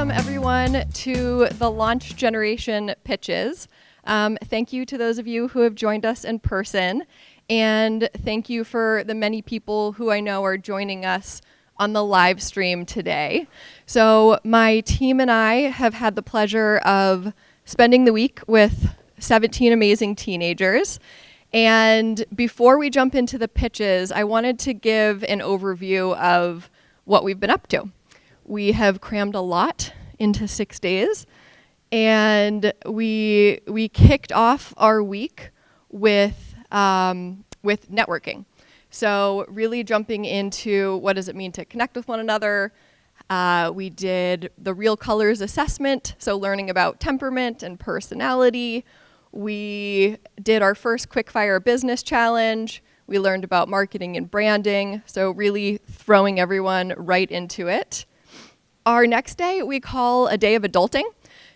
Welcome everyone to the Launch Generation Pitches. Thank you to those of you who have joined us in person, and thank you for the many people who I know are joining us on the live stream today. So my team and I have had the pleasure of spending the week with 17 amazing teenagers. And before we jump into the pitches, I wanted to give an overview of what we've been up to. We have crammed a lot into 6 days, and we kicked off our week with networking. So really jumping into what does it mean to connect with one another. We did the Real Colors assessment, so learning about temperament and personality. We did our first Quickfire business challenge. We learned about marketing and branding, so really throwing everyone right into it. Our next day we call a day of adulting.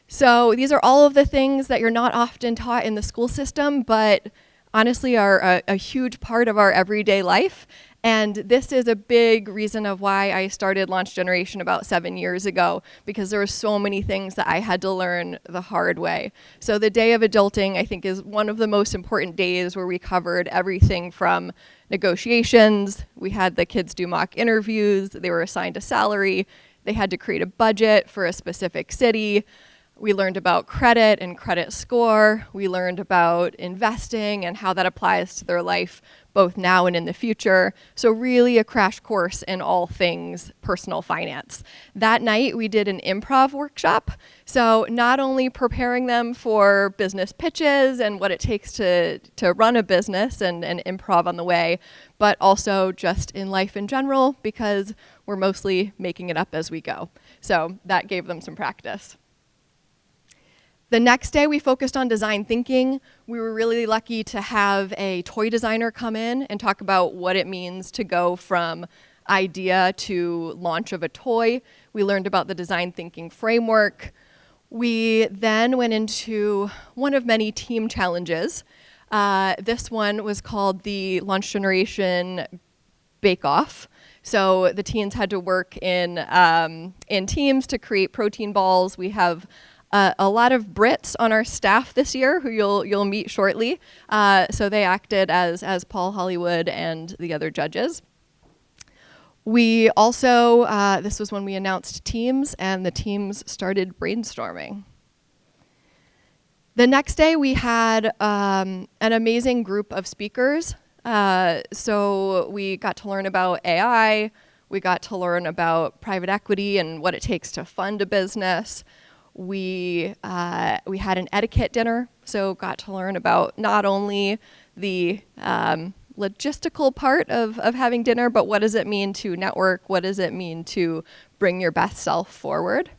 So these are all of the things that you're not often taught in the school system, but honestly are a huge part of our everyday life. And this is a big reason of why I started Launch Generation about 7 years ago, because there were so many things that I had to learn the hard way. So the day of adulting, I think, is one of the most important days where we covered everything from negotiations. We had the kids do mock interviews. They were assigned a salary. They had to create a budget for a specific city. We learned about credit and credit score. We learned about investing and how that applies to their life, both now and in the future. So really a crash course in all things personal finance. That night, we did an improv workshop. So not only preparing them for business pitches and what it takes to run a business and improv on the way, but also just in life in general, because we're mostly making it up as we go. So that gave them some practice. The next day, we focused on design thinking. We were really lucky to have a toy designer come in and talk about what it means to go from idea to launch of a toy. We learned about the design thinking framework. We then went into one of many team challenges. This one was called the Launch Generation Bake Off. So the teens had to work in teams to create protein balls. We have a lot of Brits on our staff this year who you'll meet shortly. So they acted as Paul Hollywood and the other judges. We also, this was when we announced teams, and the teams started brainstorming. The next day we had an amazing group of speakers. So we got to learn about AI. We got to learn about private equity and what it takes to fund a business. We had an etiquette dinner, so got to learn about not only the logistical part of having dinner, but what does it mean to network? What does it mean to bring your best self forward?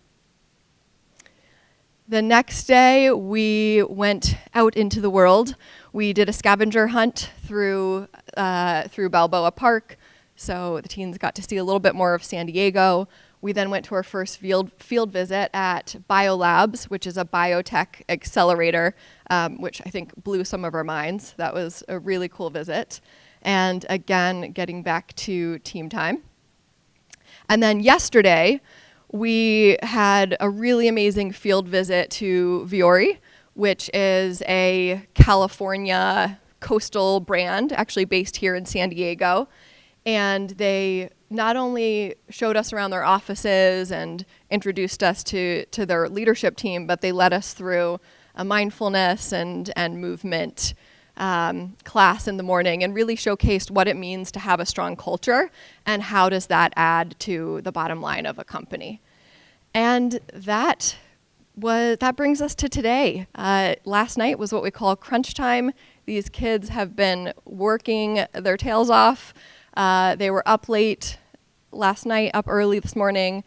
The next day, we went out into the world. We did a scavenger hunt through Balboa Park, so the teens got to see a little bit more of San Diego. We then went to our first field visit at BioLabs, which is a biotech accelerator, which I think blew some of our minds. That was a really cool visit. And again, getting back to team time. And then yesterday, we had a really amazing field visit to Vuori, which is a California coastal brand, actually based here in San Diego. And they not only showed us around their offices and introduced us to their leadership team, but they led us through a mindfulness and movement class in the morning and really showcased what it means to have a strong culture and how does that add to the bottom line of a company. And that brings us to today. Last night was what we call crunch time. These kids have been working their tails off. They were up late last night, up early this morning.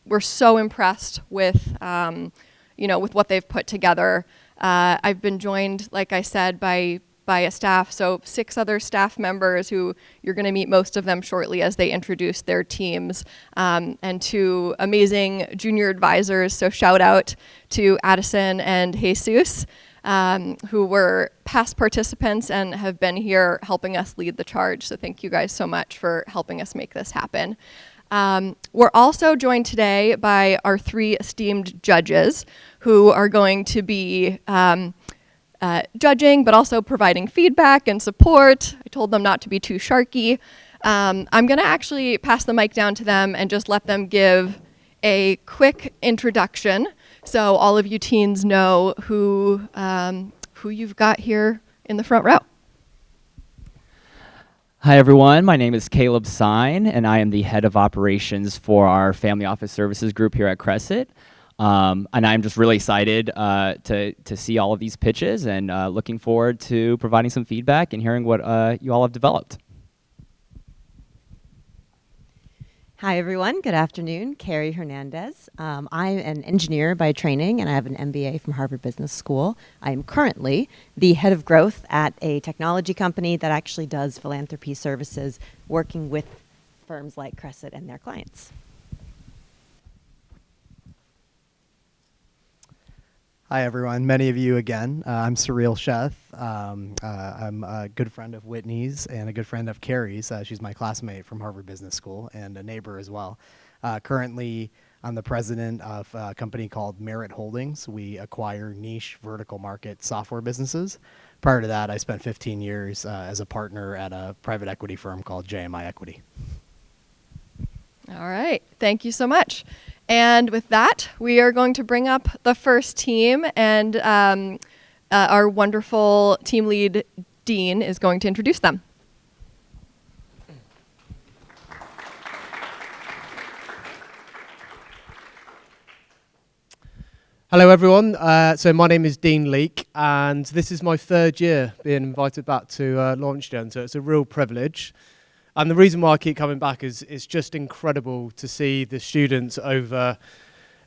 We're so impressed with what they've put together. I've been joined, like I said, by a staff, so 6 other staff members who you're going to meet most of them shortly as they introduce their teams, and 2 amazing junior advisors. So shout out to Addison and Jesus, who were past participants and have been here helping us lead the charge. So thank you guys so much for helping us make this happen. We're also joined today by our 3 esteemed judges who are going to be judging, but also providing feedback and support. I told them not to be too sharky. I'm going to actually pass the mic down to them and just let them give a quick introduction so all of you teens know who you've got here in the front row. Hi everyone, my name is Caleb Sine and I am the head of operations for our Family Office Services group here at Crescent. And I'm just really excited to see all of these pitches and looking forward to providing some feedback and hearing what you all have developed. Hi everyone, good afternoon. Carrie Hernandez. I'm an engineer by training and I have an MBA from Harvard Business School. I am currently the head of growth at a technology company that actually does philanthropy services, working with firms like Crescent and their clients. Hi everyone, many of you again. I'm Surreal Sheth. I'm a good friend of Whitney's and a good friend of Carrie's. She's my classmate from Harvard Business School and a neighbor as well. Currently, I'm the president of a company called Merit Holdings. We acquire niche vertical market software businesses. Prior to that, I spent 15 years as a partner at a private equity firm called JMI Equity. All right, thank you so much. And with that, we are going to bring up the first team, and our wonderful team lead, Dean, is going to introduce them. Hello everyone, so my name is Dean Leake and this is my 3rd year being invited back to LaunchGen, so it's a real privilege. And the reason why I keep coming back is it's just incredible to see the students over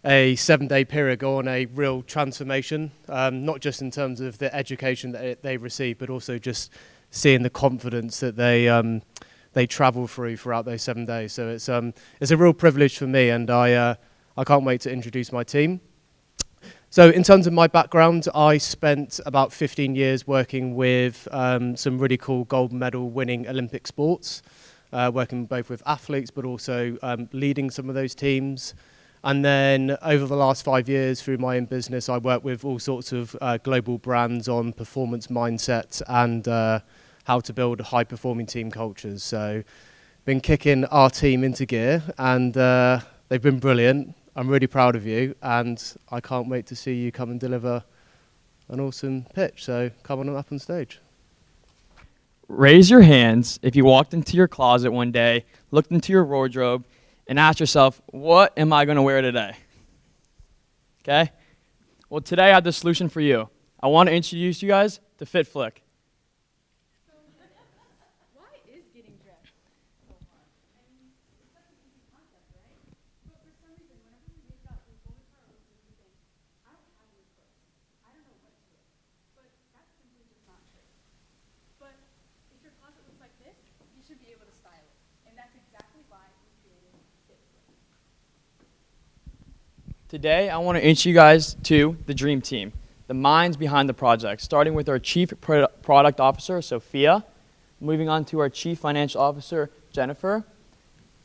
a 7-day period go on a real transformation, not just in terms of the education that they receive, but also just seeing the confidence that they travel throughout those 7 days. So it's a real privilege for me, and I can't wait to introduce my team. So in terms of my background, I spent about 15 years working with some really cool gold medal winning Olympic sports, working both with athletes but also leading some of those teams. And then over the last 5 years through my own business, I worked with all sorts of global brands on performance mindset and how to build high performing team cultures. So been kicking our team into gear and they've been brilliant. I'm really proud of you, and I can't wait to see you come and deliver an awesome pitch. So come on up on stage. Raise your hands if you walked into your closet one day, looked into your wardrobe, and asked yourself, what am I going to wear today? Okay? Well, today I have the solution for you. I want to introduce you guys to FitFlick. Today, I want to introduce you guys to the Dream Team, the minds behind the project, starting with our Chief Product Officer, Sophia, moving on to our Chief Financial Officer, Jennifer,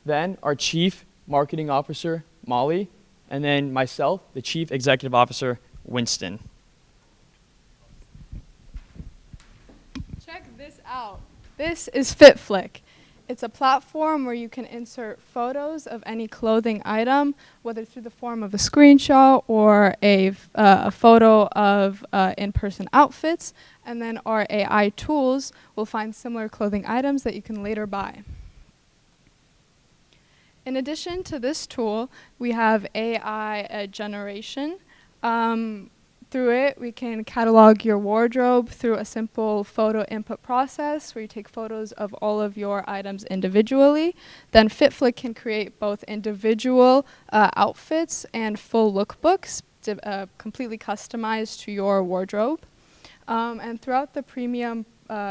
then our Chief Marketing Officer, Molly, and then myself, the Chief Executive Officer, Winston. Check this out. This is FitFlick. It's a platform where you can insert photos of any clothing item, whether through the form of a screenshot or a photo of in-person outfits, and then our AI tools will find similar clothing items that you can later buy. In addition to this tool, we have AI generation. Through it, we can catalog your wardrobe through a simple photo input process where you take photos of all of your items individually. Then FitFlick can create both individual outfits and full lookbooks completely customized to your wardrobe. And throughout the premium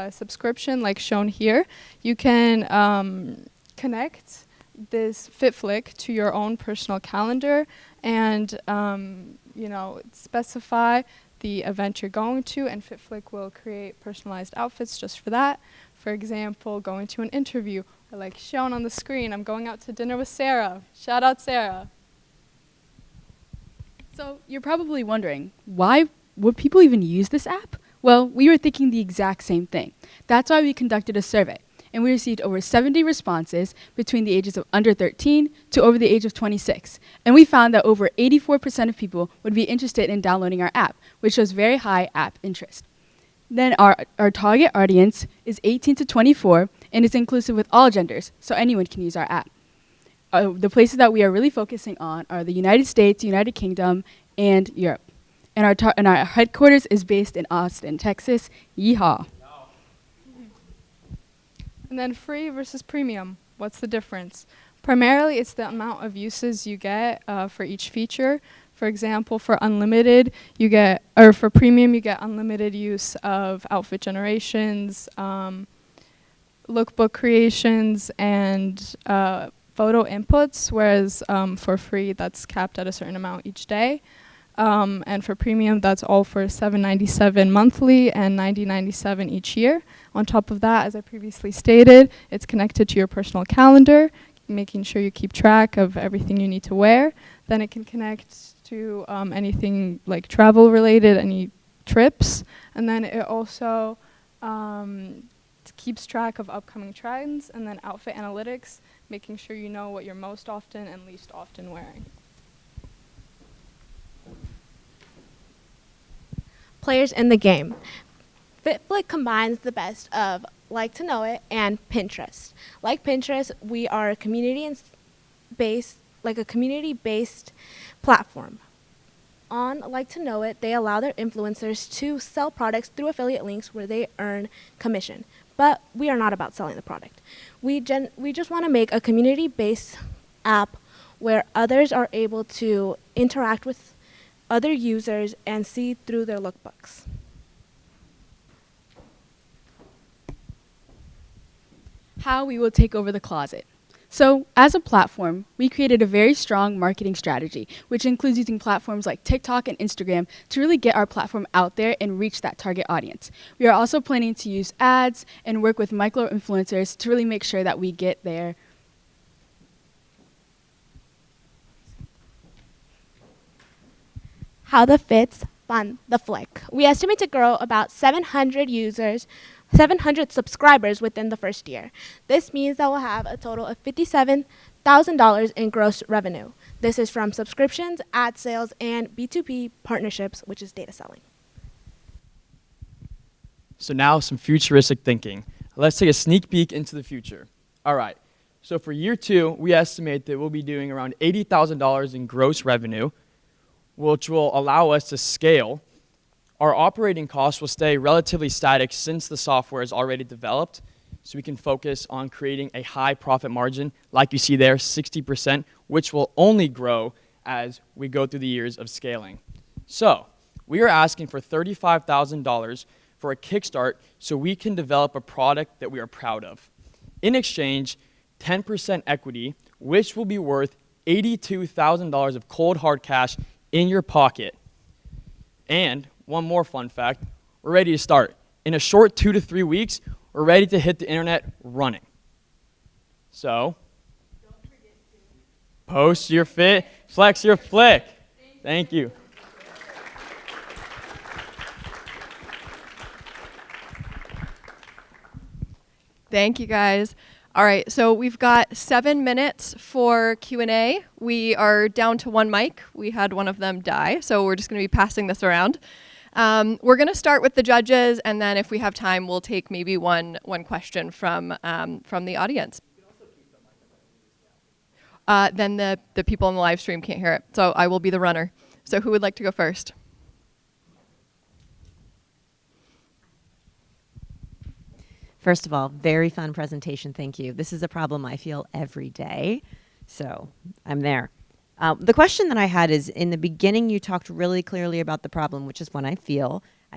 subscription, like shown here, you can connect this FitFlick to your own personal calendar and specify the event you're going to, and FitFlick will create personalized outfits just for that. For example, going to an interview like shown on the screen. I'm going out to dinner with Sarah. Shout out Sarah. So you're probably wondering, why would people even use this app? Well, we were thinking the exact same thing. That's why we conducted a survey, and we received over 70 responses between the ages of under 13 to over the age of 26. And we found that over 84% of people would be interested in downloading our app, which shows very high app interest. Then our target audience is 18 to 24, and it's inclusive with all genders, so anyone can use our app. The places that we are really focusing on are the United States, United Kingdom, and Europe. And our headquarters is based in Austin, Texas. Yeehaw. And then free versus premium. What's the difference? Primarily, it's the amount of uses you get for each feature. For example, for unlimited, for premium, you get unlimited use of outfit generations, lookbook creations, and photo inputs, whereas for free, that's capped at a certain amount each day. And for premium, that's all for $7.97 monthly and $90.97 each year. On top of that, as I previously stated, it's connected to your personal calendar, making sure you keep track of everything you need to wear. Then it can connect to anything like travel related, any trips. And then it also keeps track of upcoming trends, and then outfit analytics, making sure you know what you're most often and least often wearing. Players in the game. FitFlick combines the best of Like to Know It and Pinterest. Like Pinterest, we are a community-based platform. On Like to Know It, they allow their influencers to sell products through affiliate links where they earn commission. But we are not about selling the product. We just want to make a community-based app where others are able to interact with other users and see through their lookbooks. How we will take over the closet. So, as a platform, we created a very strong marketing strategy, which includes using platforms like TikTok and Instagram to really get our platform out there and reach that target audience. We are also planning to use ads and work with micro-influencers to really make sure that we get there. How the Fits Fund the Flick. We estimate to grow about 700 subscribers within the first year. This means that we'll have a total of $57,000 in gross revenue. This is from subscriptions, ad sales, and B2B partnerships, which is data selling. So now some futuristic thinking. Let's take a sneak peek into the future. All right, so for year 2, we estimate that we'll be doing around $80,000 in gross revenue, which will allow us to scale. Our operating costs will stay relatively static since the software is already developed, so we can focus on creating a high profit margin, like you see there, 60%, which will only grow as we go through the years of scaling. So we are asking for $35,000 for a kickstart so we can develop a product that we are proud of. In exchange, 10% equity, which will be worth $82,000 of cold hard cash in your pocket. And one more fun fact, we're ready to start. In a short 2 to 3 weeks, we're ready to hit the internet running. So, post your fit, flex your flick. Thank you. Thank you, guys. All right, so we've got 7 minutes for Q&A. We are down to 1 mic. We had one of them die, so we're just going to be passing this around. We're going to start with the judges, and then if we have time, we'll take maybe one question from the audience. Then the people on the live stream can't hear it, so I will be the runner. So who would like to go first? First of all, very fun presentation. Thank you. This is a problem I feel every day, so I'm there. The question that I had is, in the beginning, you talked really clearly about the problem, which is when I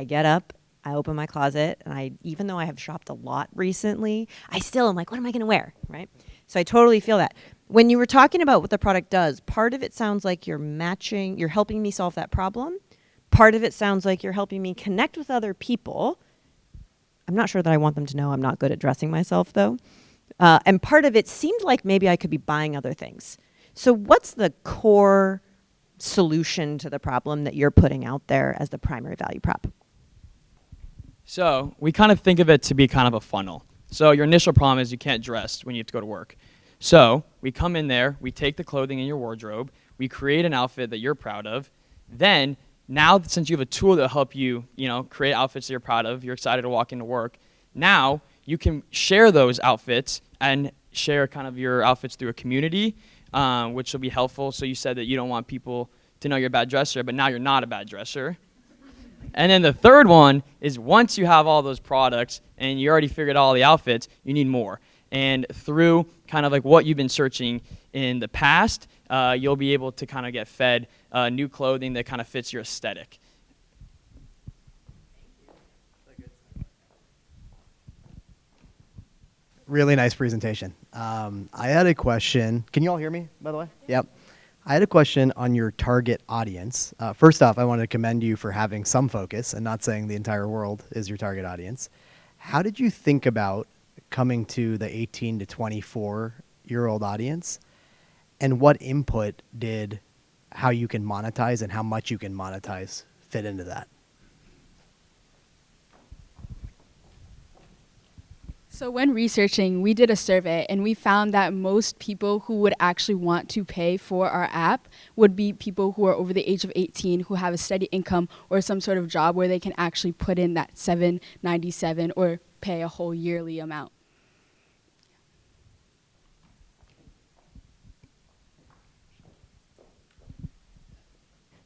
get up, I open my closet, and even though I have shopped a lot recently, I still am like, what am I going to wear, right? So I totally feel that. When you were talking about what the product does, part of it sounds like you're helping me solve that problem. Part of it sounds like you're helping me connect with other people. I'm not sure that I want them to know I'm not good at dressing myself, though. And part of it seemed like maybe I could be buying other things. So what's the core solution to the problem that you're putting out there as the primary value prop? So we kind of think of it to be kind of a funnel. So your initial problem is you can't dress when you have to go to work. So we come in there, we take the clothing in your wardrobe, we create an outfit that you're proud of. Then now, since you have a tool to help you, create outfits that you're proud of, you're excited to walk into work. Now you can share those outfits and share kind of your outfits through a community, which will be helpful. So you said that you don't want people to know you're a bad dresser, but now you're not a bad dresser. And then the third one is once you have all those products and you already figured out all the outfits, you need more. And through kind of like what you've been searching in the past, you'll be able to kind of get fed new clothing that kind of fits your aesthetic. Really nice presentation. I had a question. Can you all hear me, by the way? Yep. I had a question on your target audience. First off, I want to commend you for having some focus and not saying the entire world is your target audience. How did you think about coming to the 18 to 24-year-old audience? And what input did how you can monetize and how much you can monetize fit into that? So when researching, we did a survey and we found that most people who would actually want to pay for our app would be people who are over the age of 18 who have a steady income or some sort of job where they can actually put in that $7.97 or pay a whole yearly amount.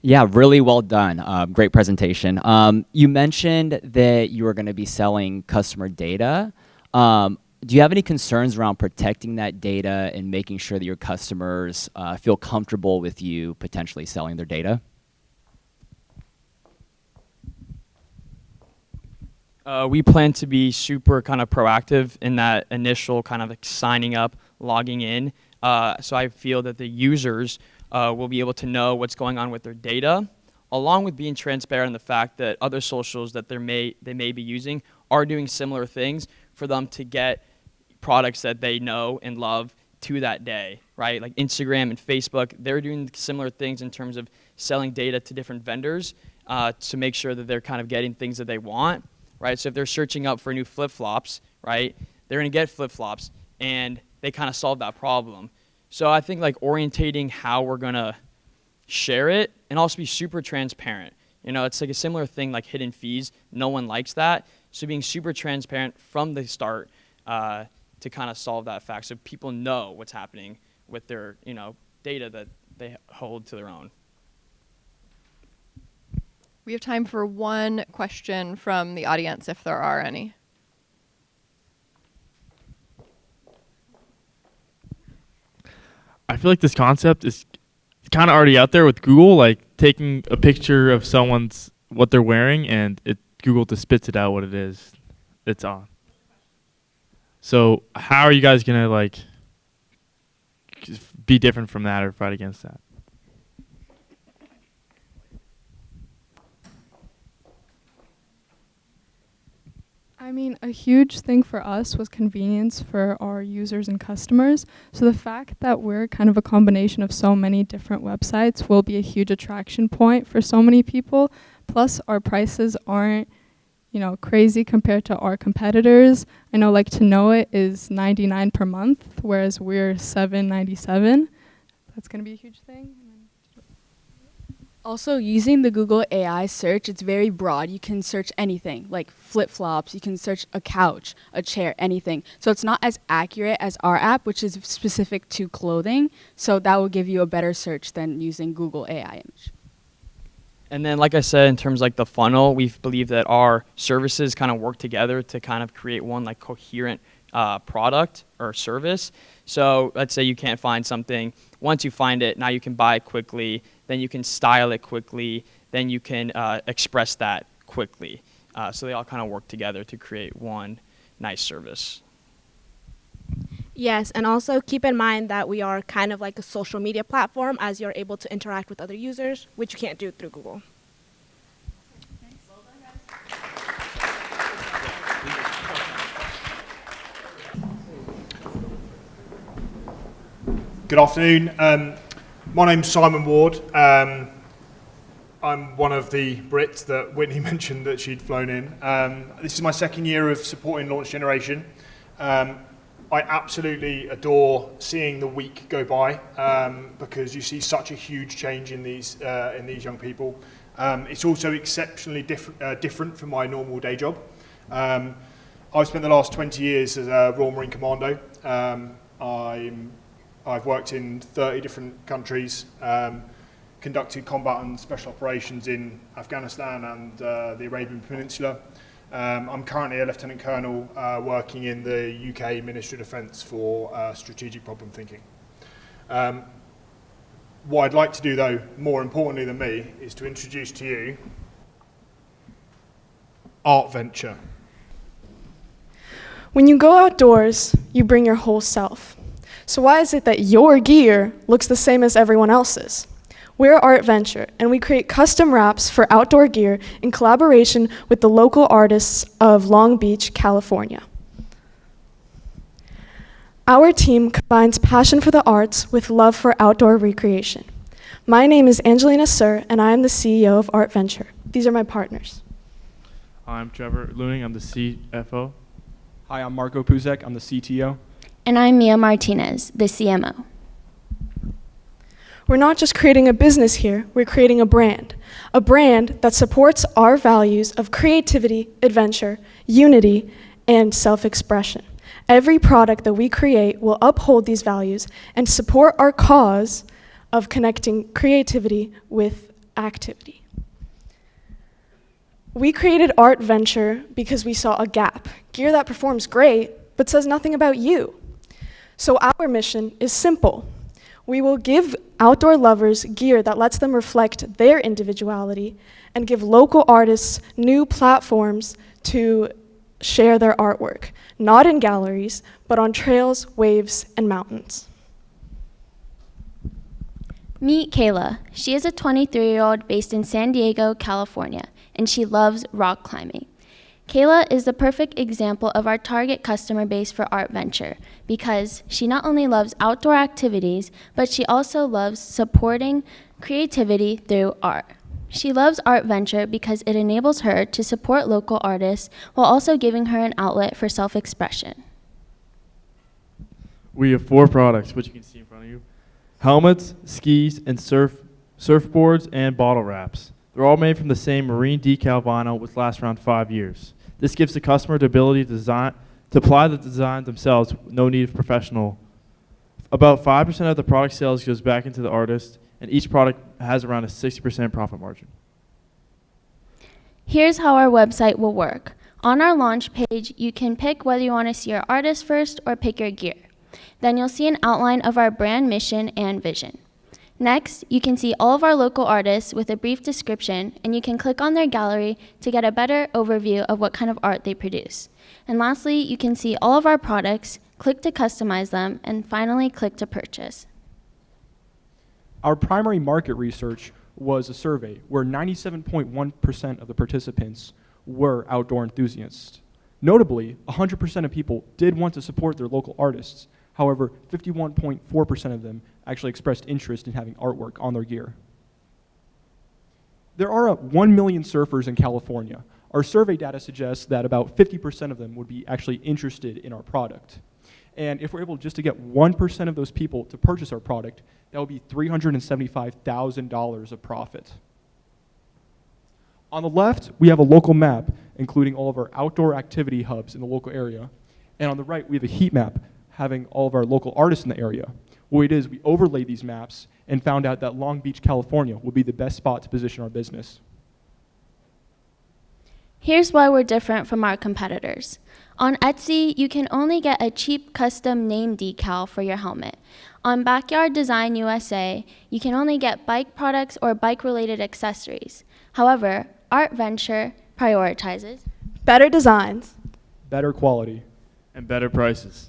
Yeah, really well done. Great presentation. You mentioned that you were going to be selling customer data. Do you have any concerns around protecting that data and making sure that your customers feel comfortable with you potentially selling their data? We plan to be super kind of proactive in that initial kind of like signing up, logging in. So I feel that the users will be able to know what's going on with their data, along with being transparent in the fact that other socials that they may be using are doing similar things for them to get products that they know and love to that day, right? Like Instagram and Facebook, they're doing similar things in terms of selling data to different vendors to make sure that they're kind of getting things that they want, right? So if they're searching up for new flip-flops, right, they're going to get flip-flops, and they kind of solve that problem. So I think like orientating how we're going to share it and also be super transparent. It's like a similar thing like hidden fees. No one likes that. So being super transparent from the start to kind of solve that fact so people know what's happening with their data that they hold to their own. We have time for one question from the audience if there are any. I feel like this concept is kind of already out there with Google, like taking a picture of what they're wearing and Google just spits it out what it is it's on. So how are you guys going to like be different from that or fight against that? I mean, a huge thing for us was convenience for our users and customers. So the fact that we're kind of a combination of so many different websites will be a huge attraction point for so many people. Plus, our prices aren't, crazy compared to our competitors. I know Like to Know It is $99 per month, whereas we're $7.97. That's going to be a huge thing. Also, using the Google AI search, it's very broad. You can search anything, like flip-flops. You can search a couch, a chair, anything. So it's not as accurate as our app, which is specific to clothing. So that will give you a better search than using Google AI image. And then, like I said, in terms of like the funnel, we believe that our services kind of work together to kind of create one like coherent product or service. So let's say you can't find something. Once you find it, now you can buy it quickly. Then you can style it quickly. Then you can express that quickly. So they all kind of work together to create one nice service. Yes, and also keep in mind that we are kind of like a social media platform, as you're able to interact with other users, which you can't do through Google. Good afternoon. My name's Simon Ward. I'm one of the Brits that Whitney mentioned that she'd flown in. This is my second year of supporting Launch Generation. I absolutely adore seeing the week go by because you see such a huge change in these young people. It's also exceptionally different from my normal day job. I've spent the last 20 years as a Royal Marine Commando. I've worked in 30 different countries, conducted combat and special operations in Afghanistan and the Arabian Peninsula. I'm currently a Lieutenant Colonel working in the UK Ministry of Defence for strategic problem thinking. What I'd like to do, though, more importantly than me, is to introduce to you Art Venture. When you go outdoors, you bring your whole self. So why is it that your gear looks the same as everyone else's? We're Art Venture, and we create custom wraps for outdoor gear in collaboration with the local artists of Long Beach, California. Our team combines passion for the arts with love for outdoor recreation. My name is Angelina Sir, and I am the CEO of Art Venture. These are my partners. I'm Trevor Luning. I'm the CFO. Hi, I'm Marco Puzek. I'm the CTO. And I'm Mia Martinez, the CMO. We're not just creating a business here, we're creating a brand that supports our values of creativity, adventure, unity, and self-expression. Every product that we create will uphold these values and support our cause of connecting creativity with activity. We created Art Venture because we saw a gap, gear that performs great, but says nothing about you. So our mission is simple. We will give outdoor lovers gear that lets them reflect their individuality and give local artists new platforms to share their artwork, not in galleries, but on trails, waves, and mountains. Meet Kayla. She is a 23-year-old based in San Diego, California, and she loves rock climbing. Kayla is the perfect example of our target customer base for Art Venture because she not only loves outdoor activities, but she also loves supporting creativity through art. She loves Art Venture because it enables her to support local artists while also giving her an outlet for self-expression. We have 4 products, which you can see in front of you. Helmets, skis, and surfboards, and bottle wraps. They're all made from the same marine decal vinyl, which lasts around 5 years. This gives the customer the ability to apply the design themselves, no need of professional. About 5% of the product sales goes back into the artist, and each product has around a 60% profit margin. Here's how our website will work. On our launch page, you can pick whether you want to see your artist first or pick your gear. Then you'll see an outline of our brand mission and vision. Next, you can see all of our local artists with a brief description, and you can click on their gallery to get a better overview of what kind of art they produce. And lastly, you can see all of our products, click to customize them, and finally click to purchase. Our primary market research was a survey where 97.1% of the participants were outdoor enthusiasts. Notably, 100% of people did want to support their local artists. However, 51.4% of them actually expressed interest in having artwork on their gear. There are 1 million surfers in California. Our survey data suggests that about 50% of them would be actually interested in our product. And if we're able just to get 1% of those people to purchase our product, that would be $375,000 of profit. On the left, we have a local map, including all of our outdoor activity hubs in the local area. And on the right, we have a heat map having all of our local artists in the area. What it is, we overlaid these maps and found out that Long Beach, California would be the best spot to position our business. Here's why we're different from our competitors. On Etsy, you can only get a cheap custom name decal for your helmet. On Backyard Design USA, you can only get bike products or bike-related accessories. However, Art Venture prioritizes better designs, better quality, and better prices.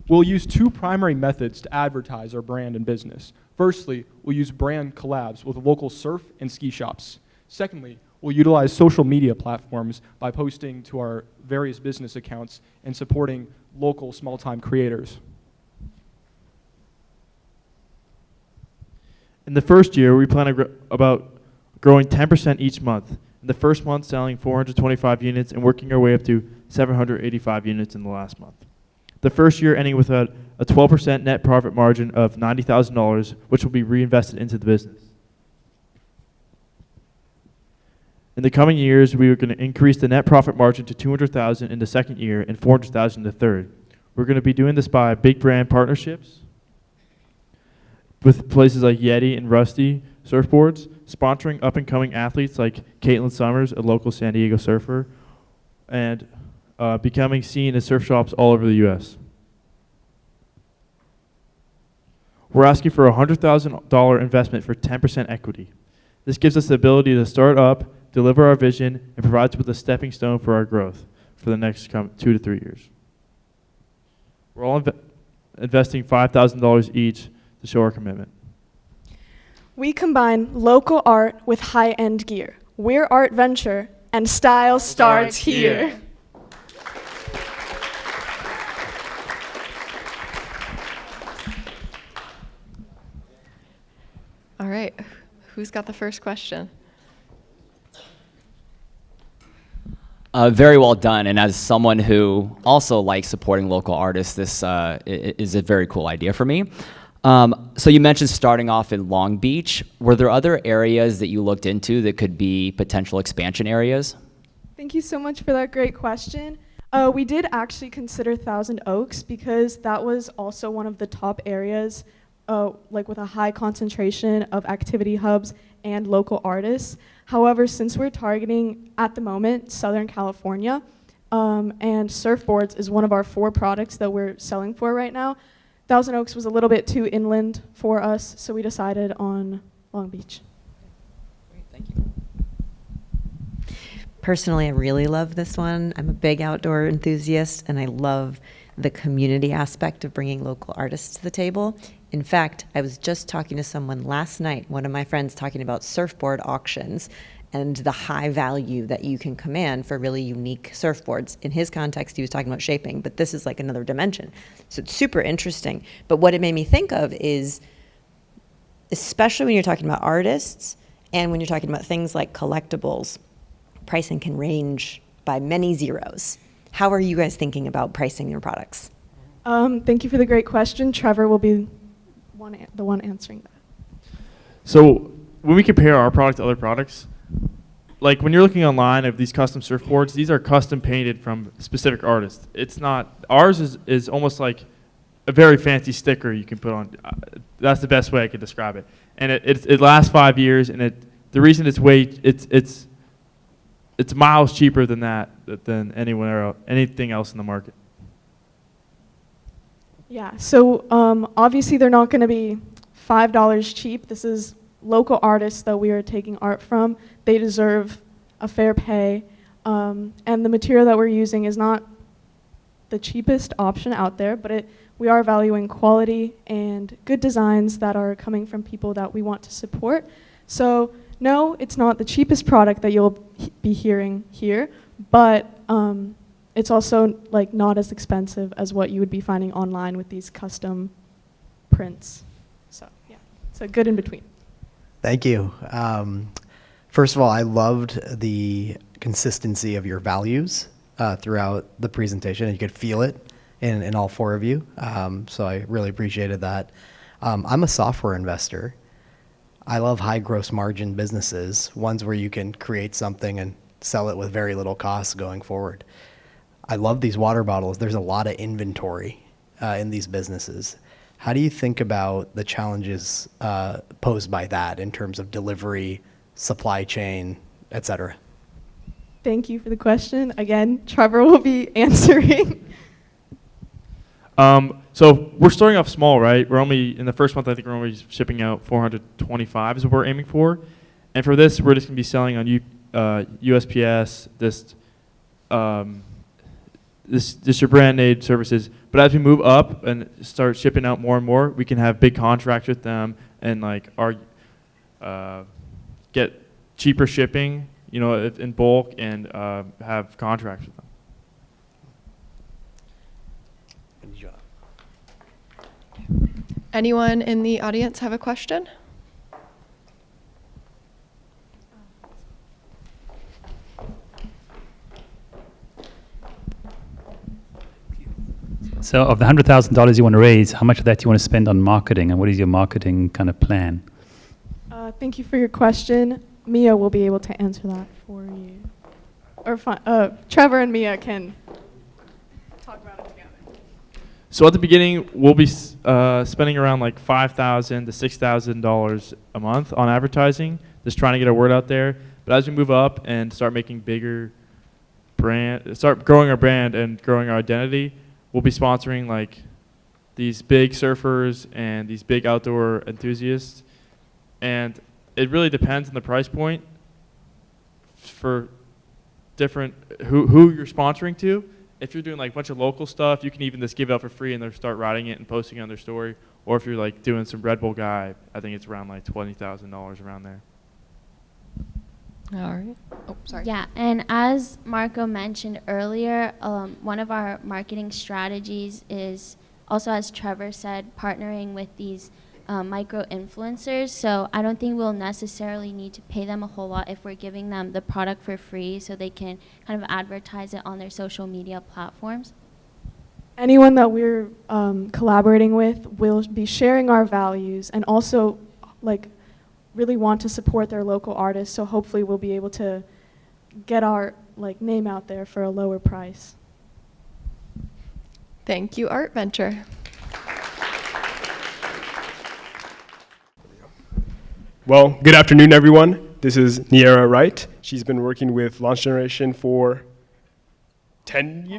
We'll use 2 primary methods to advertise our brand and business. Firstly, we'll use brand collabs with local surf and ski shops. Secondly, we'll utilize social media platforms by posting to our various business accounts and supporting local small-time creators. In the first year, we plan to about growing 10% each month. In the first month, selling 425 units and working our way up to 785 units in the last month. The first year ending with a 12% net profit margin of $90,000, which will be reinvested into the business. In the coming years, we are going to increase the net profit margin to $200,000 in the second year and $400,000 in the third. We're going to be doing this by big brand partnerships with places like Yeti and Rusty surfboards, sponsoring up-and-coming athletes like Caitlin Summers, a local San Diego surfer, and becoming seen in surf shops all over the U.S. We're asking for a $100,000 investment for 10% equity. This gives us the ability to start up, deliver our vision, and provides us with a stepping stone for our growth for the next 2 to 3 years. We're all investing $5,000 each to show our commitment. We combine local art with high-end gear. We're Art Venture, and style starts here. All right, who's got the first question? Very well done. And as someone who also likes supporting local artists, this is a very cool idea for me. So you mentioned starting off in Long Beach. Were there other areas that you looked into that could be potential expansion areas? Thank you so much for that great question. We did actually consider Thousand Oaks because that was also one of the top areas, like with a high concentration of activity hubs and local artists. However, since we're targeting, at the moment, Southern California, and surfboards is one of our 4 products that we're selling for right now, Thousand Oaks was a little bit too inland for us, so we decided on Long Beach. Great, thank you. Personally, I really love this one. I'm a big outdoor enthusiast, and I love the community aspect of bringing local artists to the table. In fact, I was just talking to someone last night, one of my friends, talking about surfboard auctions and the high value that you can command for really unique surfboards. In his context, he was talking about shaping, but this is like another dimension. So it's super interesting. But what it made me think of is, especially when you're talking about artists and when you're talking about things like collectibles, pricing can range by many zeros. How are you guys thinking about pricing your products? Thank you for the great question. Trevor will be the one answering that. So when we compare our product to other products, like when you're looking online of these custom surfboards, these are custom painted from specific artists. It's not, ours is almost like a very fancy sticker you can put on. That's the best way I could describe it. And it lasts 5 years, and the reason it's miles cheaper than anything else in the market. Yeah, so obviously they're not going to be $5 cheap. This is local artists that we are taking art from. They deserve a fair pay. And the material that we're using is not the cheapest option out there, but we are valuing quality and good designs that are coming from people that we want to support. So no, it's not the cheapest product that you'll be hearing here, but it's also like not as expensive as what you would be finding online with these custom prints. So yeah, it's a good in between. Thank you. First of all, I loved the consistency of your values throughout the presentation. You could feel it in all 4 of you. So I really appreciated that. I'm a software investor. I love high gross margin businesses, ones where you can create something and sell it with very little cost going forward. I love these water bottles. There's a lot of inventory in these businesses. How do you think about the challenges posed by that in terms of delivery, supply chain, et cetera? Thank you for the question. Again, Trevor will be answering. So we're starting off small, right? We're only, in the first month, I think we're only shipping out 425 is what we're aiming for. And for this, we're just going to be selling on USPS, this your brand aid services. But as we move up and start shipping out more and more, we can have big contracts with them and like get cheaper shipping, in bulk, and have contracts with them. Anyone in the audience have a question? So of the $100,000 you want to raise, how much of that do you want to spend on marketing, and what is your marketing kind of plan? Thank you for your question. Mia will be able to answer that for you. Or Trevor and Mia can talk about it together. So at the beginning, we'll be spending around like $5,000 to $6,000 a month on advertising, just trying to get our word out there. But as we move up and start making start growing our brand and growing our identity, we'll be sponsoring like these big surfers and these big outdoor enthusiasts. And it really depends on the price point for different who you're sponsoring to. If you're doing like a bunch of local stuff, you can even just give it out for free and they'll start writing it and posting it on their story. Or if you're like doing some Red Bull guy, I think it's around like $20,000 around there. All right. Oh, sorry. Yeah, and as Marco mentioned earlier, one of our marketing strategies is also, as Trevor said, partnering with these micro influencers. So I don't think we'll necessarily need to pay them a whole lot if we're giving them the product for free so they can kind of advertise it on their social media platforms. Anyone that we're collaborating with will be sharing our values and also like really want to support their local artists. So hopefully we'll be able to get our like name out there for a lower price. Thank you, Art Venture. Well, good afternoon, everyone. This is Niera Wright. She's been working with Launch Generation for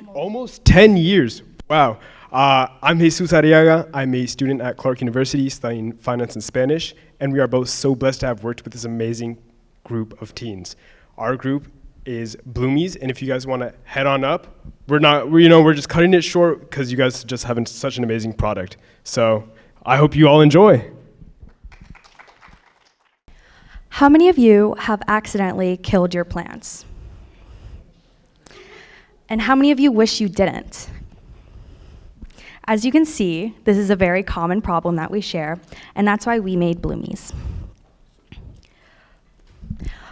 almost 10 years. Wow. I'm Jesus Arriaga. I'm a student at Clark University studying finance and Spanish, and we are both so blessed to have worked with this amazing group of teens. Our group is Bloomies, and if you guys want to head on up, we're just cutting it short because you guys just have such an amazing product. So I hope you all enjoy. How many of you have accidentally killed your plants? And how many of you wish you didn't? As you can see, this is a very common problem that we share, and that's why we made Bloomies.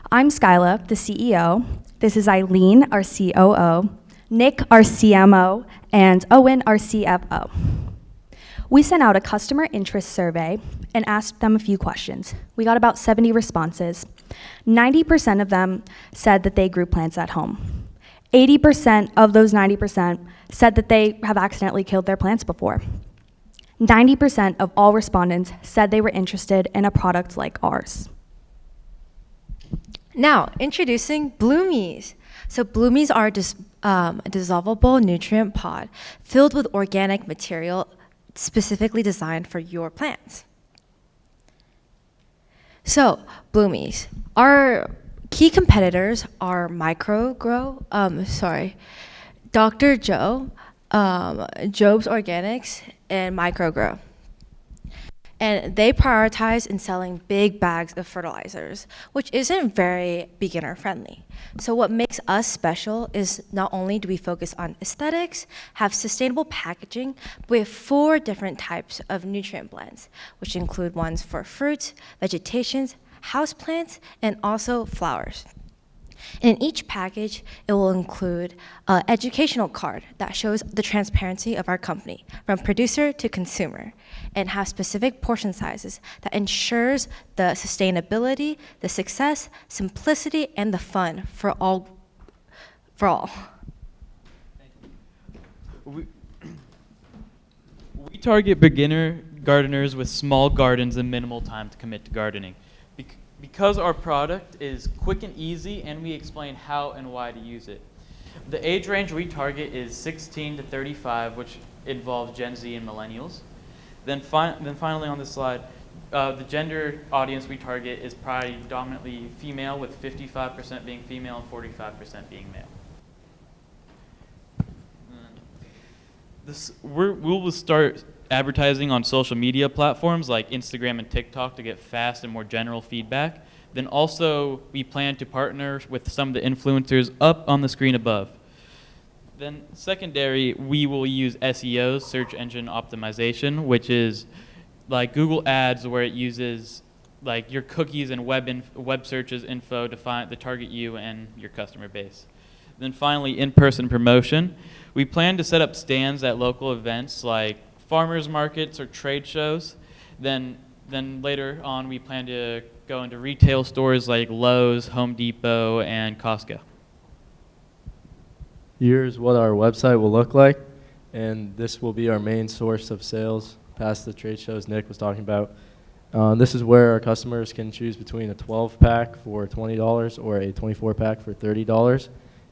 I'm Skyla, the CEO. This is Eileen, our COO, Nick, our CMO, and Owen, our CFO. We sent out a customer interest survey and asked them a few questions. We got about 70 responses. 90% of them said that they grew plants at home. 80% of those 90% said that they have accidentally killed their plants before. 90% of all respondents said they were interested in a product like ours. Now, introducing Bloomies. So Bloomies are a dissolvable nutrient pod filled with organic material specifically designed for your plants. So, Bloomies. Our key competitors are Dr. Joe, Job's Organics, and Microgrow. And they prioritize in selling big bags of fertilizers, which isn't very beginner friendly. So what makes us special is not only do we focus on aesthetics, have sustainable packaging, but we have 4 different types of nutrient blends, which include ones for fruits, vegetations, houseplants, and also flowers. And in each package, it will include an educational card that shows the transparency of our company from producer to consumer and have specific portion sizes that ensures the sustainability, the success, simplicity, and the fun for all. We target beginner gardeners with small gardens and minimal time to commit to gardening. Because our product is quick and easy, and we explain how and why to use it. The age range we target is 16 to 35, which involves Gen Z and millennials. Then finally on this slide, the gender audience we target is predominantly female, with 55% being female and 45% being male. We will start advertising on social media platforms like Instagram and TikTok to get fast and more general feedback. Then also we plan to partner with some of the influencers up on the screen above. Then secondary, we will use SEO, search engine optimization, which is like Google Ads, where it uses like your cookies and web searches info to target you and your customer base. Then finally, in-person promotion. We plan to set up stands at local events like farmers markets or trade shows. Then later on, we plan to go into retail stores like Lowe's, Home Depot, and Costco. Here's what our website will look like, and this will be our main source of sales past the trade shows Nick was talking about. This is where our customers can choose between a 12-pack for $20 or a 24-pack for $30.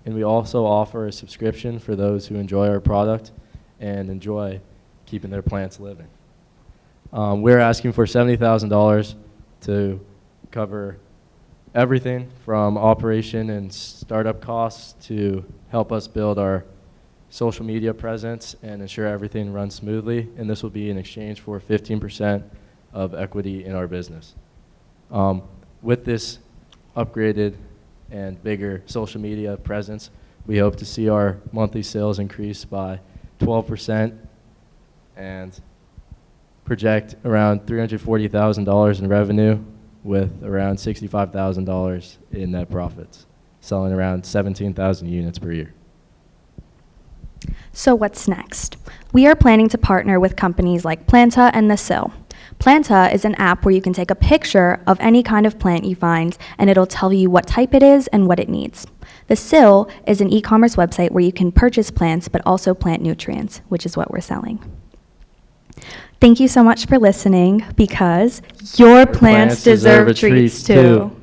And we also offer a subscription for those who enjoy our product and enjoy keeping their plants living. We're asking for $70,000 to cover everything from operation and startup costs to help us build our social media presence and ensure everything runs smoothly. And this will be in exchange for 15% of equity in our business. With this upgraded and bigger social media presence, we hope to see our monthly sales increase by 12% and project around $340,000 in revenue with around $65,000 in net profits, selling around 17,000 units per year. So what's next? We are planning to partner with companies like Planta and The Sill. Planta is an app where you can take a picture of any kind of plant you find, and it'll tell you what type it is and what it needs. The Sill is an e-commerce website where you can purchase plants, but also plant nutrients, which is what we're selling. Thank you so much for listening, because your plants deserve treats too.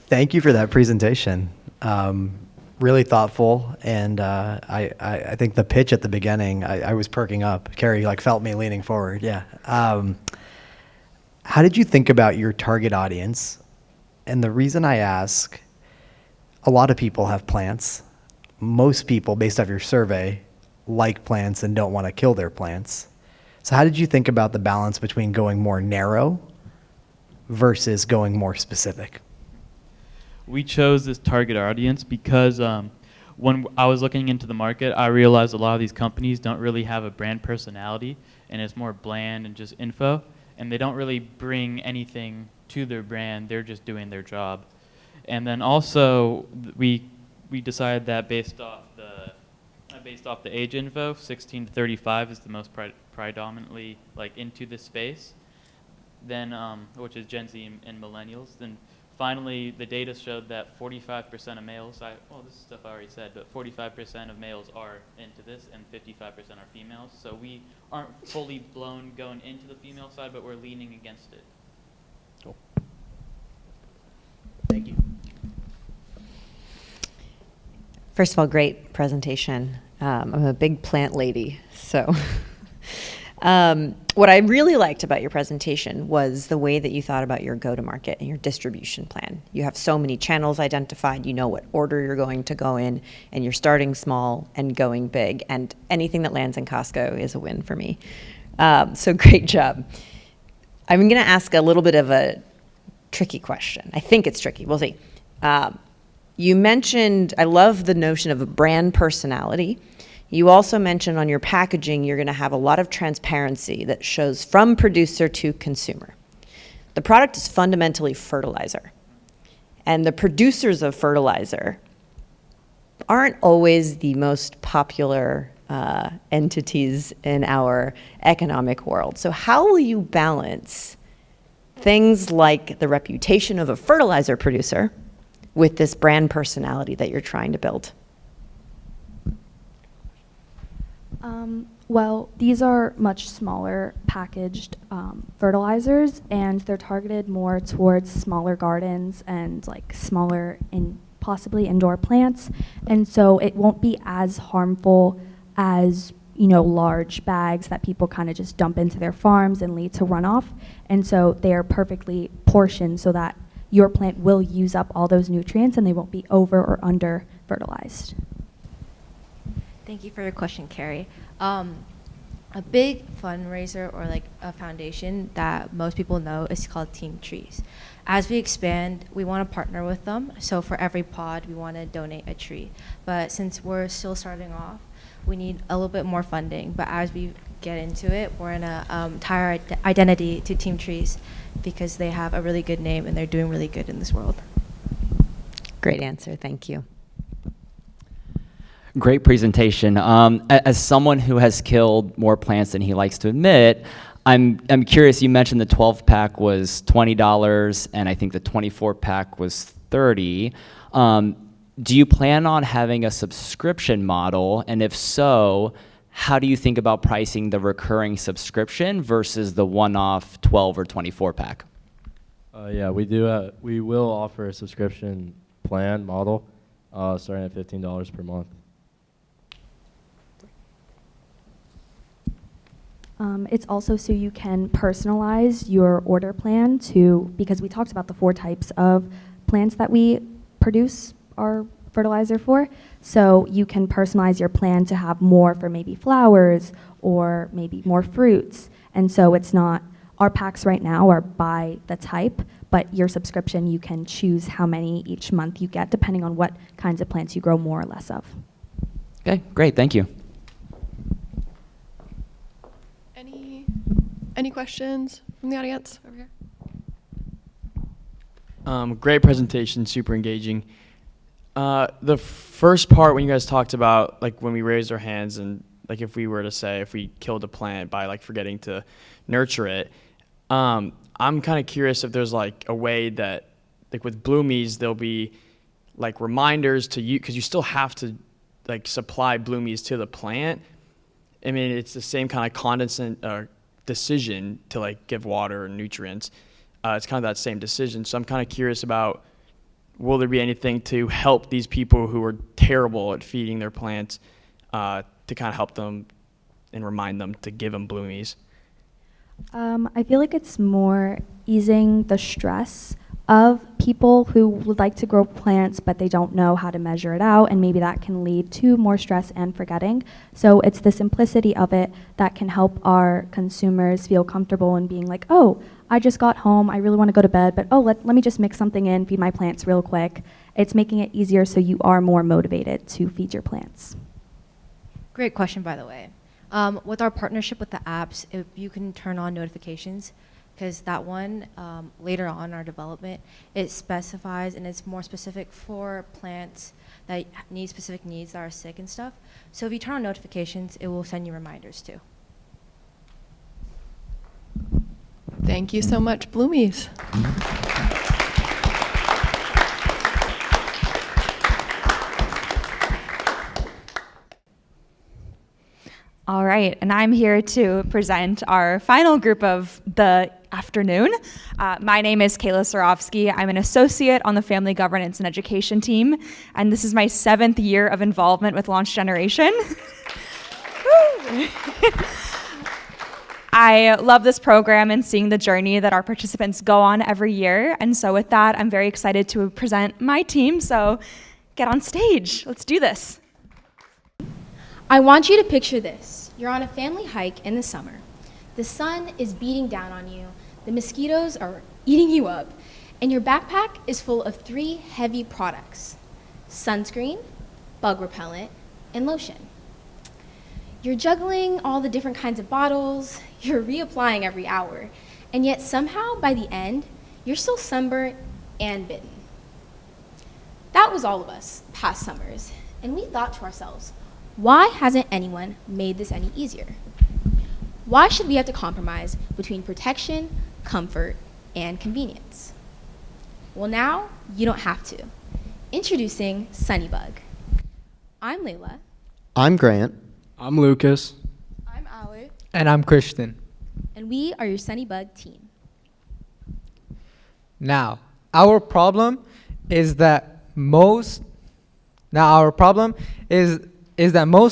Thank you for that presentation. Really thoughtful, and I think the pitch at the beginning, I was perking up. Carrie felt me leaning forward. Yeah. How did you think about your target audience? And the reason I ask, a lot of people have plants. Most people, based off your survey, like plants and don't want to kill their plants. So how did you think about the balance between going more narrow versus going more specific? We chose this target audience because when I was looking into the market, I realized a lot of these companies don't really have a brand personality, and it's more bland and just info, and they don't really bring anything to their brand. They're just doing their job. And then also we decided that based off the age info, 16 to 35 is the most predominantly into this space. Then which is Gen Z and millennials. Then finally, the data showed that 45% of males, this is stuff I already said, but 45% of males are into this and 55% are females. So we aren't fully blown going into the female side, but we're leaning against it. Cool. Thank you. First of all, great presentation. I'm a big plant lady, so what I really liked about your presentation was the way that you thought about your go-to-market and your distribution plan. You have so many channels identified, you know what order you're going to go in, and you're starting small and going big, and anything that lands in Costco is a win for me. So great job. I'm going to ask a little bit of a tricky question. I think it's tricky. We'll see. You mentioned, I love the notion of a brand personality. You also mentioned on your packaging, you're going to have a lot of transparency that shows from producer to consumer. The product is fundamentally fertilizer. And the producers of fertilizer aren't always the most popular entities in our economic world. So how will you balance things like the reputation of a fertilizer producer with this brand personality that you're trying to build? Well, these are much smaller packaged fertilizers, and they're targeted more towards smaller gardens and smaller and possibly indoor plants. And so it won't be as harmful as large bags that people kind of just dump into their farms and lead to runoff. And so they are perfectly portioned so that your plant will use up all those nutrients and they won't be over or under fertilized. Thank you for your question, Carrie. A big fundraiser or a foundation that most people know is called Team Trees. As we expand, we want to partner with them. So for every pod, we want to donate a tree. But since we're still starting off, we need a little bit more funding. But as we get into it, we're going to tie our identity to Team Trees because they have a really good name and they're doing really good in this world. Great answer. Thank you. Great presentation. As someone who has killed more plants than he likes to admit, I'm curious. You mentioned the 12-pack was $20, and I think the 24-pack was $30. Do you plan on having a subscription model? And if so, how do you think about pricing the recurring subscription versus the one-off 12 or 24-pack? Yeah, we do. We will offer a subscription plan model starting at $15 per month. It's also so you can personalize your order plan because we talked about the 4 types of plants that we produce our fertilizer for. So you can personalize your plan to have more for maybe flowers or maybe more fruits. And so it's not, our packs right now are by the type, but your subscription, you can choose how many each month you get depending on what kinds of plants you grow more or less of. Okay, great, thank you. Any questions from the audience over here? Great presentation, super engaging. The first part when you guys talked about like when we raised our hands and like if we were to say if we killed a plant by like forgetting to nurture it, I'm kind of curious if there's like a way that like with Bloomies there'll be like reminders to you because you still have to like supply Bloomies to the plant. I mean it's the same kind of condensate decision to like give water and nutrients. It's kind of that same decision. So I'm kind of curious about will there be anything to help these people who are terrible at feeding their plants to kind of help them and remind them to give them Bloomies? I feel like it's more easing the stress of people who would like to grow plants but they don't know how to measure it out, and maybe that can lead to more stress and forgetting. So it's the simplicity of it that can help our consumers feel comfortable in being like, oh, I just got home, I really want to go to bed, but oh, let me just mix something in, feed my plants real quick. It's making it easier so you are more motivated to feed your plants. Great question, by the way. With our partnership with the apps, if you can turn on notifications, because that one, later on in our development, it specifies and it's more specific for plants that need specific needs that are sick and stuff. So if you turn on notifications, it will send you reminders too. Thank you so much, Bloomies. All right, and I'm here to present our final group of the afternoon. My name is Kayla Sarofsky. I'm an associate on the Family Governance and Education team, and this is my 7th year of involvement with Launch Generation. I love this program and seeing the journey that our participants go on every year, and so with that, I'm very excited to present my team, so get on stage. Let's do this. I want you to picture this. You're on a family hike in the summer. The sun is beating down on you, the mosquitoes are eating you up, and your backpack is full of 3 heavy products: sunscreen, bug repellent, and lotion. You're juggling all the different kinds of bottles, you're reapplying every hour, and yet somehow by the end, you're still sunburnt and bitten. That was all of us past summers, and we thought to ourselves, why hasn't anyone made this any easier? Why should we have to compromise between protection, comfort, and convenience? Well, now you don't have to. Introducing Sunnybug. I'm Layla. I'm Grant. I'm Lucas. I'm Ali. And I'm Christian. And we are your Sunnybug team. Now, our problem is that most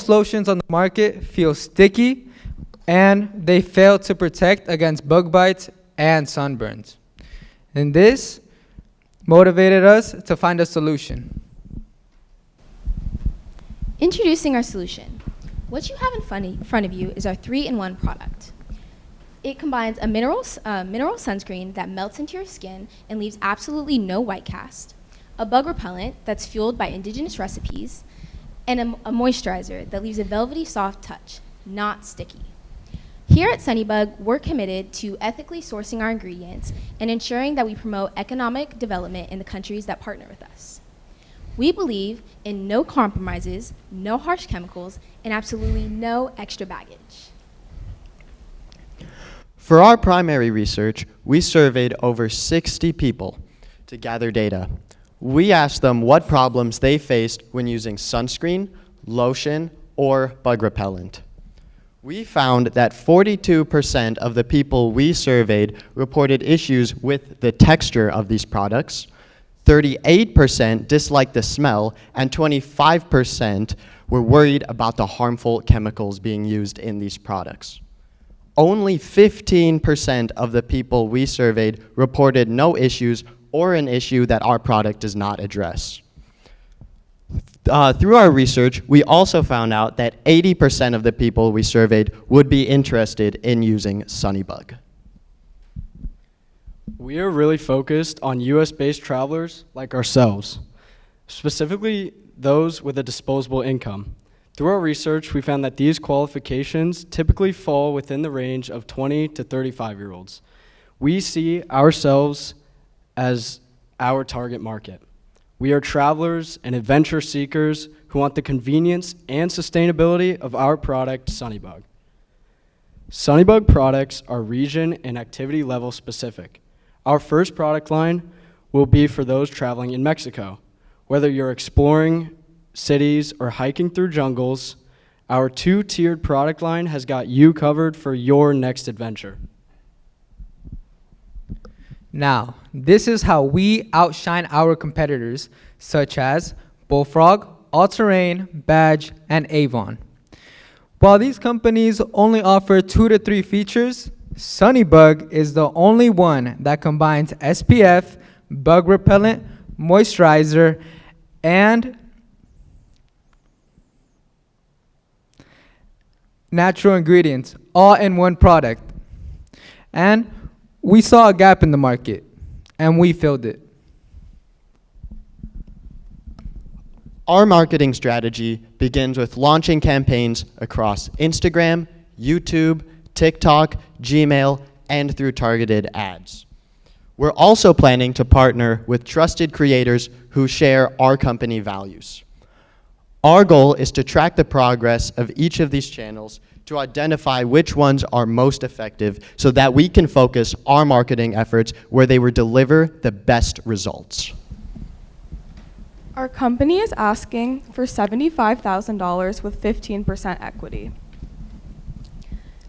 lotions on the market feel sticky and they fail to protect against bug bites and sunburns. And this motivated us to find a solution. Introducing our solution. What you have in front of you is our 3-in-1 product. It combines a mineral sunscreen that melts into your skin and leaves absolutely no white cast, a bug repellent that's fueled by indigenous recipes, and a moisturizer that leaves a velvety soft touch, not sticky. Here at Sunnybug, we're committed to ethically sourcing our ingredients and ensuring that we promote economic development in the countries that partner with us. We believe in no compromises, no harsh chemicals, and absolutely no extra baggage. For our primary research, we surveyed over 60 people to gather data. We asked them what problems they faced when using sunscreen, lotion, or bug repellent. We found that 42% of the people we surveyed reported issues with the texture of these products, 38% disliked the smell, and 25% were worried about the harmful chemicals being used in these products. Only 15% of the people we surveyed reported no issues or an issue that our product does not address. Through our research, we also found out that 80% of the people we surveyed would be interested in using Sunnybug. We are really focused on US-based travelers like ourselves, specifically those with a disposable income. Through our research, we found that these qualifications typically fall within the range of 20 to 35-year-olds. We see ourselves as our target market. We are travelers and adventure seekers who want the convenience and sustainability of our product, Sunnybug. Sunnybug products are region and activity level specific. Our first product line will be for those traveling in Mexico. Whether you're exploring cities or hiking through jungles, our two-tiered product line has got you covered for your next adventure. Now, this is how we outshine our competitors, such as Bullfrog, All-Terrain, Badge, and Avon. While these companies only offer 2 to 3 features, Sunnybug is the only one that combines SPF, bug repellent, moisturizer, and natural ingredients all in one product. And we saw a gap in the market, and we filled it. Our marketing strategy begins with launching campaigns across Instagram, YouTube, TikTok, Gmail, and through targeted ads. We're also planning to partner with trusted creators who share our company values. Our goal is to track the progress of each of these channels to identify which ones are most effective so that we can focus our marketing efforts where they will deliver the best results. Our company is asking for $75,000 with 15% equity.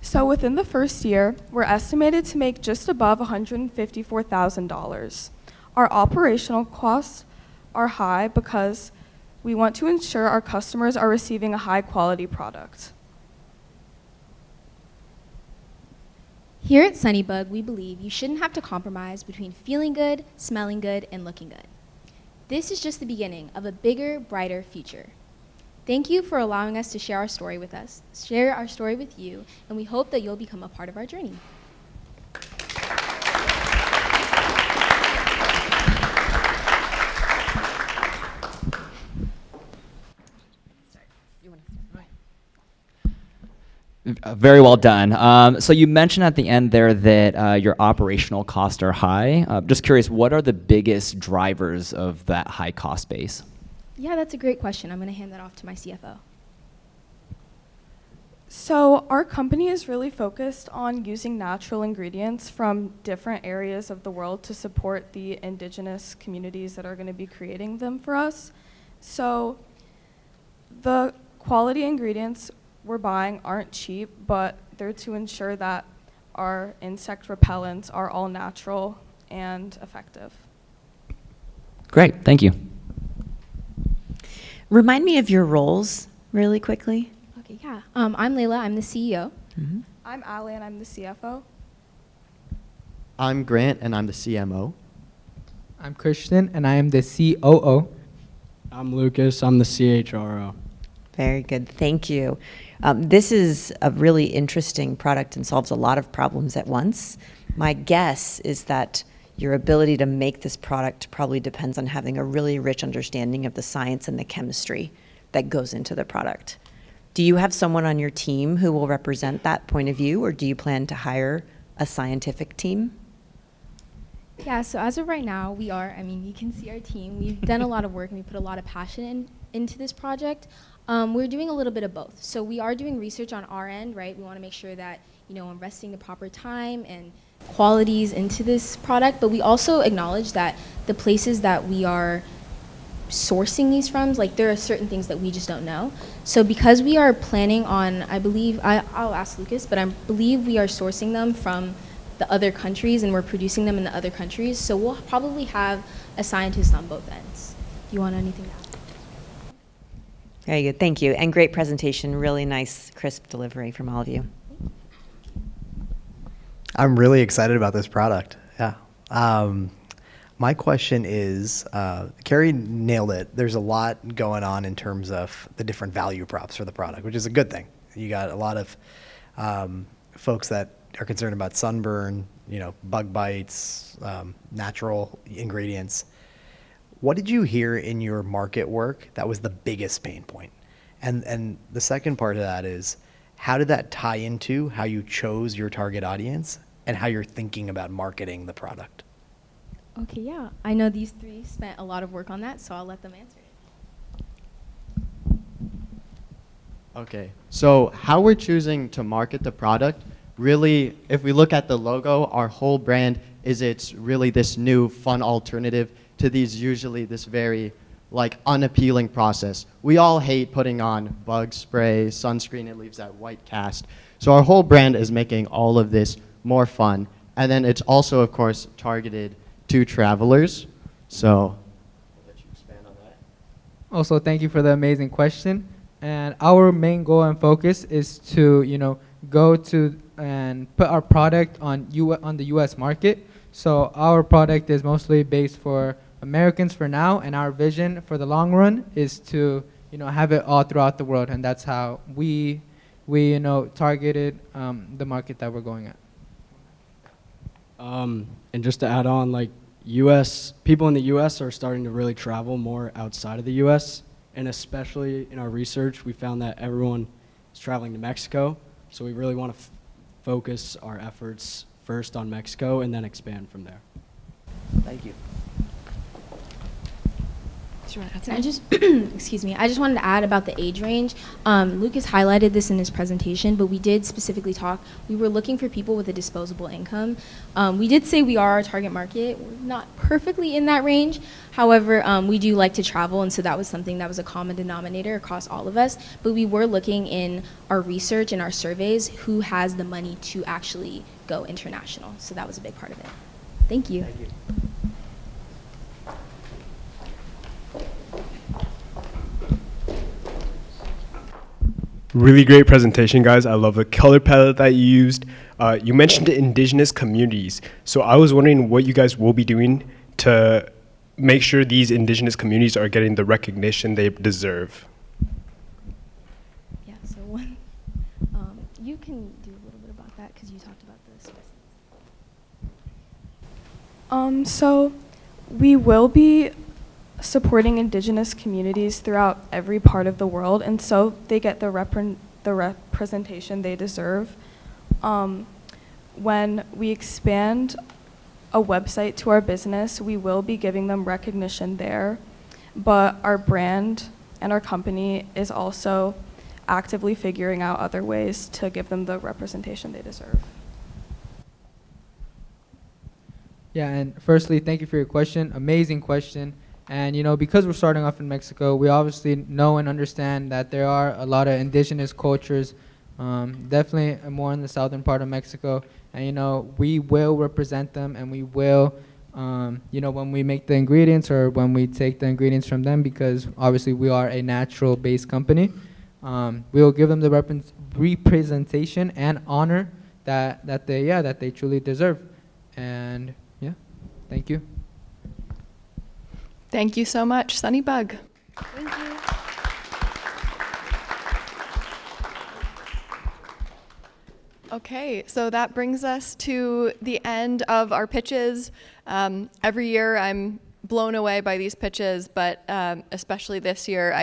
So within the first year, we're estimated to make just above $154,000. Our operational costs are high because we want to ensure our customers are receiving a high quality product. Here at Sunnybug, we believe you shouldn't have to compromise between feeling good, smelling good, and looking good. This is just the beginning of a bigger, brighter future. Thank you for allowing us to share our story with you, and we hope that you'll become a part of our journey. Very well done. So you mentioned at the end there that your operational costs are high. Just curious, what are the biggest drivers of that high cost base? Yeah, that's a great question. I'm going to hand that off to my CFO. So our company is really focused on using natural ingredients from different areas of the world to support the indigenous communities that are going to be creating them for us. So the quality ingredients we're buying aren't cheap, but they're to ensure that our insect repellents are all natural and effective. Great, thank you. Remind me of your roles really quickly. Okay, yeah. I'm Layla, I'm the CEO. I'm Allie and I'm the CFO. I'm Grant and I'm the CMO. I'm Christian and I am the COO. I'm Lucas, I'm the CHRO. Very good, thank you. This is a really interesting product and solves a lot of problems at once. My guess is that your ability to make this product probably depends on having a really rich understanding of the science and the chemistry that goes into the product. Do you have someone on your team who will represent that point of view, or do you plan to hire a scientific team? Yeah, so as of right now, you can see our team. We've done a lot of work and we put a lot of passion into this project. We're doing a little bit of both. So we are doing research on our end, right? We want to make sure that, investing the proper time and qualities into this product, but we also acknowledge that the places that we are sourcing these from, like there are certain things that we just don't know. So because we are planning on, I'll ask Lucas, but I believe we are sourcing them from the other countries and we're producing them in the other countries. So we'll probably have a scientist on both ends. Do you want anything to add? Very good, thank you. And great presentation, really nice, crisp delivery from all of you. I'm really excited about this product. Yeah. My question is, Carrie nailed it. There's a lot going on in terms of the different value props for the product, which is a good thing. You got a lot of folks that are concerned about sunburn, bug bites, natural ingredients. What did you hear in your market work that was the biggest pain point? And the second part of that is, how did that tie into how you chose your target audience and how you're thinking about marketing the product? Okay, yeah. I know these three spent a lot of work on that, so I'll let them answer it. Okay, so how we're choosing to market the product, really, if we look at the logo, our whole brand it's really this new fun alternative to this very unappealing process. We all hate putting on bug spray, sunscreen, it leaves that white cast. So our whole brand is making all of this more fun. And then it's also, of course, targeted to travelers. So I'll let you expand on that. Also, thank you for the amazing question. And our main goal and focus is to, go to and put our product on the U.S. market. So our product is mostly based for Americans for now, and our vision for the long run is to, have it all throughout the world, and that's how we targeted the market that we're going at. And just to add on, people in the U.S. are starting to really travel more outside of the U.S., and especially in our research, we found that everyone is traveling to Mexico, so we really want to focus our efforts first on Mexico and then expand from there. Thank you. I just, excuse me, I just wanted to add about the age range. Lucas highlighted this in his presentation, but we did specifically we were looking for people with a disposable income. We did say we are our target market. We're not perfectly in that range. However, we do like to travel, and so that was something that was a common denominator across all of us. But we were looking in our research and our surveys who has the money to actually go international. So that was a big part of it. Thank you. Thank you. Really great presentation, guys. I love the color palette that you used. You mentioned indigenous communities. So I was wondering what you guys will be doing to make sure these indigenous communities are getting the recognition they deserve. Yeah, so you can do a little bit about that because you talked about the specifics. So we will be supporting indigenous communities throughout every part of the world, and so they get the representation they deserve. When we expand a website to our business, we will be giving them recognition there, but our brand and our company is also actively figuring out other ways to give them the representation they deserve. Yeah, and firstly, thank you for your question. Amazing question. And because we're starting off in Mexico, we obviously know and understand that there are a lot of indigenous cultures, definitely more in the southern part of Mexico. And we will represent them, and we will, when we make the ingredients or when we take the ingredients from them, because obviously we are a natural-based company, we will give them the representation and honor that they truly deserve. And yeah, thank you. Thank you so much, Sunnybug. Thank you. Okay, so that brings us to the end of our pitches. Every year I'm blown away by these pitches, but especially this year,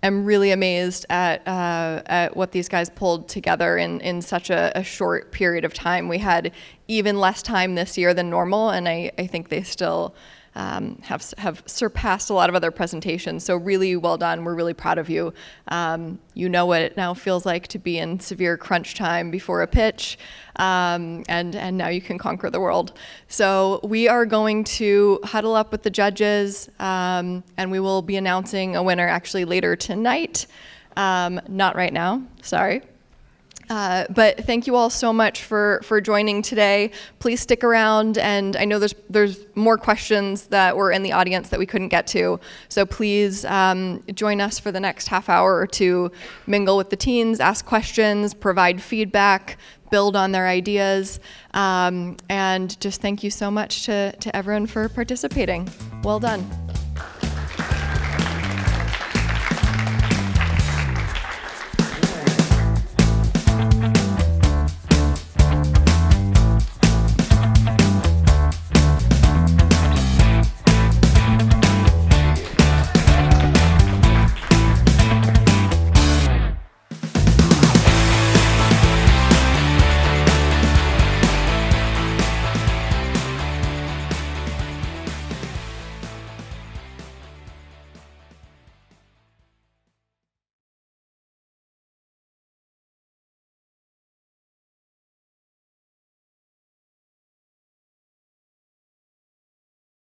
am really amazed at what these guys pulled together in such a short period of time. We had even less time this year than normal, and I think they still have surpassed a lot of other presentations. So really well done. We're really proud of you. You know what it now feels like to be in severe crunch time before a pitch, and now you can conquer the world. So we are going to huddle up with the judges, and we will be announcing a winner actually later tonight. Not right now, sorry. But thank you all so much for joining today. Please stick around, and I know there's more questions that were in the audience that we couldn't get to. So please join us for the next half hour or two. Mingle with the teens, ask questions, provide feedback, build on their ideas, and just thank you so much to everyone for participating. Well done.